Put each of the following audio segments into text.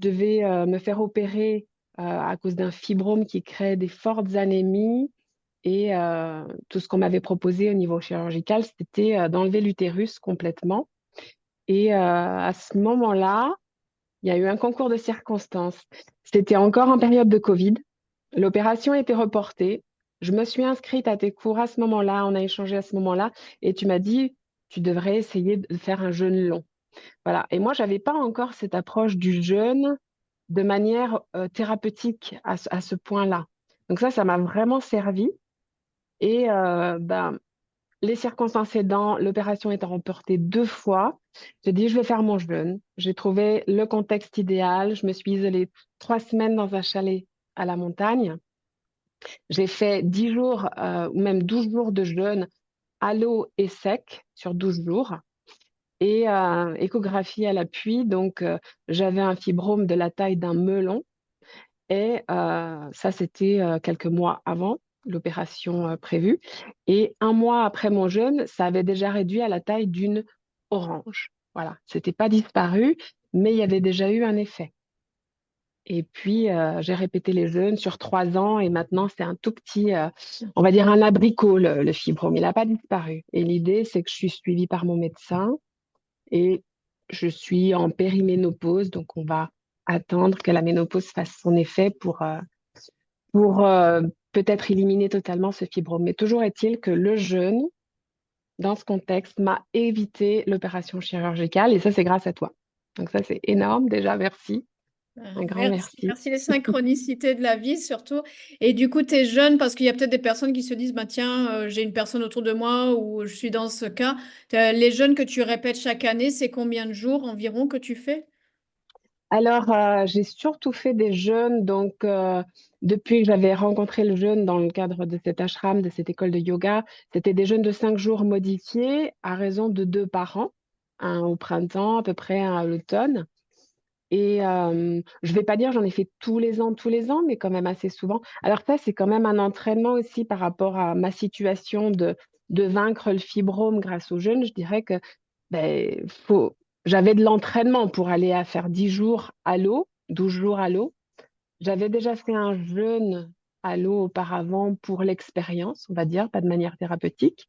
devais me faire opérer à cause d'un fibrome qui crée des fortes anémies. Et tout ce qu'on m'avait proposé au niveau chirurgical, c'était d'enlever l'utérus complètement. Et à ce moment-là, il y a eu un concours de circonstances. C'était encore en période de Covid. L'opération a été reportée. Je me suis inscrite à tes cours à ce moment-là. On a échangé à ce moment-là. Et tu m'as dit, tu devrais essayer de faire un jeûne long. Voilà. Et moi, j'avais pas encore cette approche du jeûne de manière thérapeutique à ce point-là. Donc ça m'a vraiment servi. Et les circonstances aidant, l'opération étant reportée 2 fois, j'ai dit, je vais faire mon jeûne. J'ai trouvé le contexte idéal. Je me suis isolée 3 semaines dans un chalet à la montagne. J'ai fait 10 jours ou même 12 jours de jeûne à l'eau et sec sur 12 jours et échographie à l'appui. Donc, j'avais un fibrome de la taille d'un melon et ça, c'était quelques mois avant l'opération prévue. Et un mois après mon jeûne, ça avait déjà réduit à la taille d'une orange. Voilà, c'était pas disparu, mais il y avait déjà eu un effet. Et puis, j'ai répété les jeûnes sur 3 ans et maintenant, c'est un tout petit, on va dire un abricot, le fibrome. Il n'a pas disparu. Et l'idée, c'est que je suis suivie par mon médecin et je suis en périménopause. Donc, on va attendre que la ménopause fasse son effet pour peut-être éliminer totalement ce fibrome. Mais toujours est-il que le jeûne, dans ce contexte, m'a évité l'opération chirurgicale et ça, c'est grâce à toi. Donc, ça, c'est énorme. Déjà, merci. Un grand Merci, merci. merci les synchronicités de la vie surtout. Et du coup, tu es jeune parce qu'il y a peut-être des personnes qui se disent, bah, tiens, j'ai une personne autour de moi ou je suis dans ce cas. Les jeûnes que tu répètes chaque année, c'est combien de jours environ que tu fais? Alors, j'ai surtout fait des jeûnes. Donc, depuis que j'avais rencontré le jeûne dans le cadre de cet ashram, de cette école de yoga, c'était des jeûnes de 5 jours modifiés à raison de 2 par an, un au printemps, à peu près un à l'automne. Et je vais pas dire j'en ai fait tous les ans, mais quand même assez souvent. Alors ça, c'est quand même un entraînement aussi par rapport à ma situation de vaincre le fibrome grâce au jeûne. Je dirais que ben, j'avais de l'entraînement pour aller à faire 10 jours à l'eau, 12 jours à l'eau. J'avais déjà fait un jeûne à l'eau auparavant pour l'expérience, on va dire, pas de manière thérapeutique.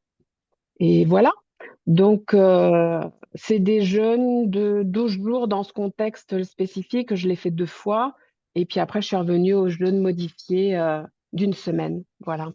Et voilà. Donc, c'est des jeûnes de 12 jours dans ce contexte spécifique. Je l'ai fait 2 fois. Et puis après, je suis revenue au jeûne modifié d'une semaine. Voilà.